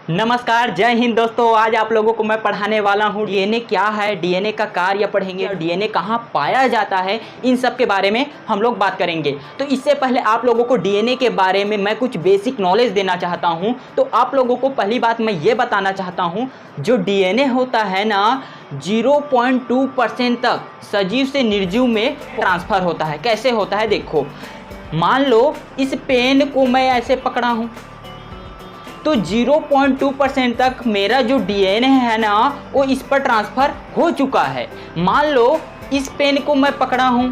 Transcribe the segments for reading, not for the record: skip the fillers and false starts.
नमस्कार, जय हिंद दोस्तों। आज आप लोगों को मैं पढ़ाने वाला हूँ डीएनए क्या है, डीएनए का कार्य पढ़ेंगे और डीएनए कहाँ पाया जाता है, इन सब के बारे में हम लोग बात करेंगे। तो इससे पहले आप लोगों को डीएनए के बारे में मैं कुछ बेसिक नॉलेज देना चाहता हूँ। तो आप लोगों को पहली बात मैं ये बताना चाहता हूँ, जो डीएनए होता है ना 0.2% तक सजीव से निर्जीव में ट्रांसफ़र होता है। कैसे होता है देखो, मान लो इस पेन को मैं ऐसे पकड़ा हूँ तो 0.2% तक मेरा जो डीएनए है ना वो इस पर ट्रांसफ़र हो चुका है। मान लो इस पेन को मैं पकड़ा हूँ,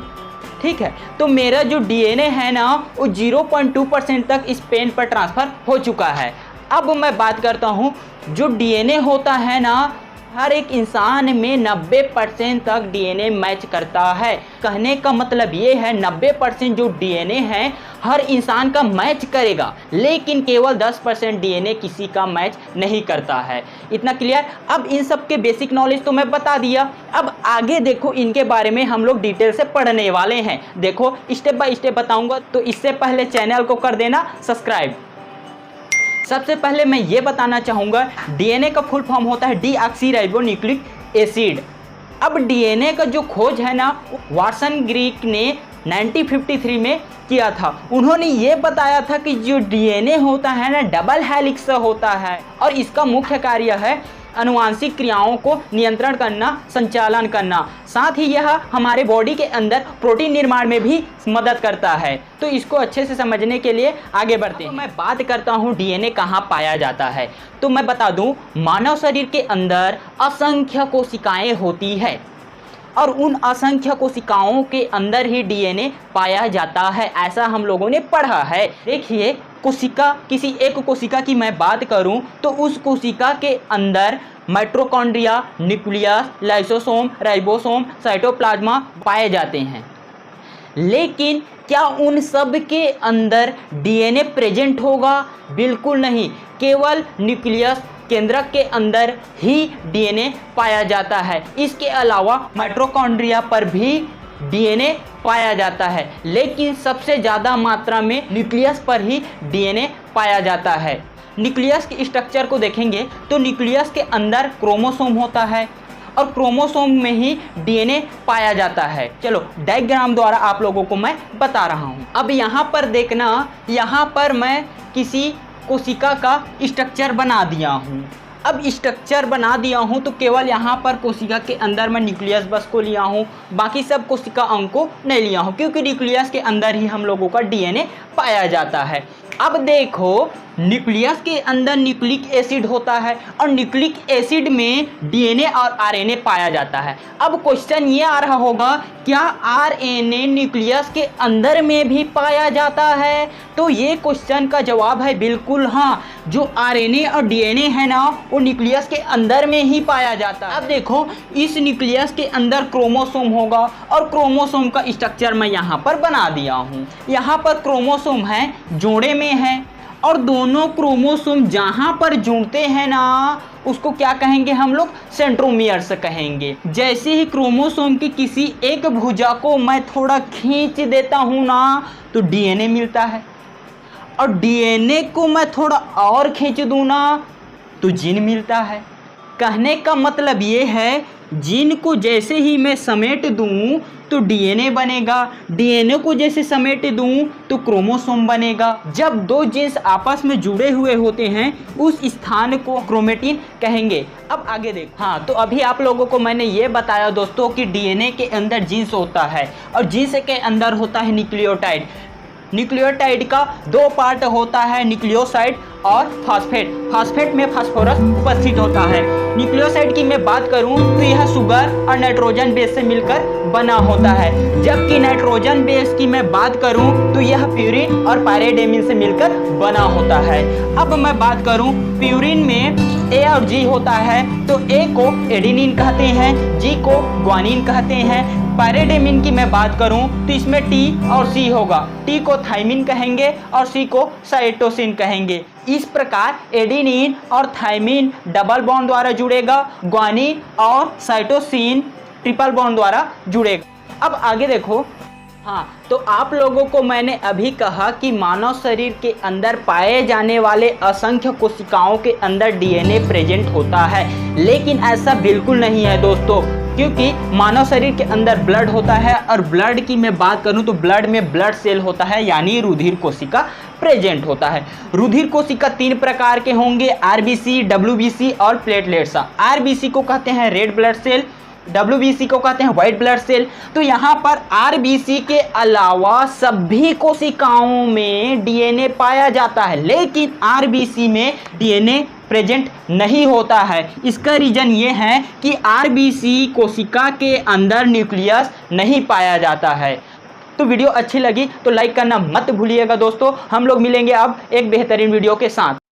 ठीक है, तो मेरा जो डीएनए है ना वो 0.2% तक इस पेन पर ट्रांसफ़र हो चुका है। अब मैं बात करता हूँ, जो डीएनए होता है ना हर एक इंसान में 90% तक डीएनए मैच करता है। कहने का मतलब ये है 90% जो डीएनए है हर इंसान का मैच करेगा, लेकिन केवल 10% डीएनए किसी का मैच नहीं करता है। इतना क्लियर। अब इन सब के बेसिक नॉलेज तो मैं बता दिया। अब आगे देखो, इनके बारे में हम लोग डिटेल से पढ़ने वाले हैं। देखो स्टेप बाय स्टेप बताऊंगा, तो इससे पहले चैनल को कर देना सब्सक्राइब। सबसे पहले मैं ये बताना चाहूँगा, डीएनए का फुल फॉर्म होता है डीऑक्सीराइबोन्यूक्लिक एसिड। अब डीएनए का जो खोज है ना वाटसन ग्रीक ने 1953 में किया था। उन्होंने ये बताया था कि जो डीएनए होता है ना डबल हेलिक्स होता है और इसका मुख्य कार्य है आनुवांशिक क्रियाओं को नियंत्रण करना, संचालन करना। साथ ही यह हमारे बॉडी के अंदर प्रोटीन निर्माण में भी मदद करता है। तो इसको अच्छे से समझने के लिए आगे बढ़ते हैं। तो मैं बात करता हूँ डीएनए कहाँ पाया जाता है। तो मैं बता दूँ, मानव शरीर के अंदर असंख्य कोशिकाएँ होती है और उन असंख्य कोशिकाओं के अंदर ही डीएनए पाया जाता है, ऐसा हम लोगों ने पढ़ा है। देखिए, कोशिका, किसी एक कोशिका की मैं बात करूं तो उस कोशिका के अंदर mitochondria, nucleus, lysosome, ribosome, cytoplasm पाए जाते हैं। लेकिन क्या उन सब के अंदर डीएनए प्रेजेंट होगा? बिल्कुल नहीं। केवल न्यूक्लियस केंद्रक के अंदर ही डीएनए पाया जाता है। इसके अलावा माइटोकॉन्ड्रिया पर भी डीएनए पाया जाता है, लेकिन सबसे ज़्यादा मात्रा में न्यूक्लियस पर ही डीएनए पाया जाता है। न्यूक्लियस के स्ट्रक्चर को देखेंगे तो न्यूक्लियस के अंदर क्रोमोसोम होता है और क्रोमोसोम में ही डीएनए पाया जाता है। चलो डायग्राम द्वारा आप लोगों को मैं बता रहा हूँ। अब यहाँ पर देखना, यहाँ पर मैं किसी कोशिका का स्ट्रक्चर बना दिया हूँ। अब स्ट्रक्चर बना दिया हूँ तो केवल यहाँ पर कोशिका के अंदर मैं न्यूक्लियस बस को लिया हूँ, बाकी सब कोशिका अंग को नहीं लिया हूँ, क्योंकि न्यूक्लियस के अंदर ही हम लोगों का डीएनए पाया जाता है। अब देखो, न्यूक्लियस के अंदर न्यूक्लिक एसिड होता है और न्यूक्लिक एसिड में डीएनए और आरएनए पाया जाता है। अब क्वेश्चन ये आ रहा होगा, क्या आरएनए न्यूक्लियस के अंदर में भी पाया जाता है? तो ये क्वेश्चन का जवाब है बिल्कुल हाँ। जो आरएनए और डीएनए है ना वो न्यूक्लियस के अंदर में ही पाया जाता है। अब देखो, इस न्यूक्लियस के अंदर क्रोमोसोम होगा और क्रोमोसोम का स्ट्रक्चर मैं यहाँ पर बना दिया हूँ। यहाँ पर क्रोमोसोम है, जोड़े में है, और दोनों क्रोमोसोम जहाँ पर जुड़ते हैं ना उसको क्या कहेंगे हम लोग? सेंट्रोमियर्स कहेंगे। जैसे ही क्रोमोसोम की किसी एक भुजा को मैं थोड़ा खींच देता हूँ ना तो डीएनए मिलता है, और डीएनए को मैं थोड़ा और खींच दूँ ना तो जीन मिलता है। कहने का मतलब ये है, जीन को जैसे ही मैं समेट दूँ तो डीएनए बनेगा, डीएनए को जैसे समेट दूँ तो क्रोमोसोम बनेगा। जब दो जीन्स आपस में जुड़े हुए होते हैं उस स्थान को क्रोमेटिन कहेंगे। अब आगे देखो। हाँ, तो अभी आप लोगों को मैंने ये बताया दोस्तों कि डीएनए के अंदर जीन्स होता है और जीन्स के अंदर होता है न्यूक्लियोटाइड। न्यूक्लियोटाइड का दो पार्ट होता है, न्यूक्लियोसाइड और फास्फेट। फास्फेट में फास्फोरस उपस्थित होता है। न्यूक्लियोसाइड की मैं बात करूं तो यह शुगर और नाइट्रोजन बेस से मिलकर बना होता है, जबकि नाइट्रोजन बेस की मैं बात करूं तो यह प्यूरिन और पायरिडेमिन से मिलकर बना होता है। अब मैं बात करूं, प्यूरिन में ए और जी होता है, तो ए को एडेनिन कहते हैं, जी को ग्वानिन कहते हैं। पायरिडेमिन की मैं बात करूं तो इसमें टी और सी होगा, टी को थाइमिन कहेंगे और सी को साइटोसिन कहेंगे। इस प्रकार एडेनिन और थाइमिन डबल बॉन्ड द्वारा जुड़ेगा, ग्वानिन और साइटोसिन ट्रिपल बॉन्ड द्वारा जुड़ेगा। अब आगे देखो, हाँ, तो आप लोगों को मैंने अभी कहा कि मानव शरीर के अंदर पाए जाने वाले असंख्य कोशिकाओं के अंदर डीएनए प्रेजेंट होता है, लेकिन ऐसा बिल्कुल नहीं है दोस्तों, क्योंकि मानव शरीर के अंदर ब्लड होता है और ब्लड की मैं बात करूं तो ब्लड में ब्लड सेल होता है, यानी रुधिर कोशिका प्रेजेंट होता है। रुधिर कोशिका 3 प्रकार के होंगे, आरबीसी, डब्ल्यूबीसी और प्लेटलेट्स। आरबीसी को कहते हैं रेड ब्लड सेल, डब्ल्यूबीसी को कहते हैं व्हाइट ब्लड सेल। तो यहाँ पर आरबीसी के अलावा सभी कोशिकाओं में डीएनए पाया जाता है, लेकिन आरबीसी में डीएनए प्रेजेंट नहीं होता है। इसका रीजन ये है कि आरबीसी कोशिका के अंदर न्यूक्लियस नहीं पाया जाता है। तो वीडियो अच्छी लगी तो लाइक करना मत भूलिएगा दोस्तों। हम लोग मिलेंगे अब एक बेहतरीन वीडियो के साथ।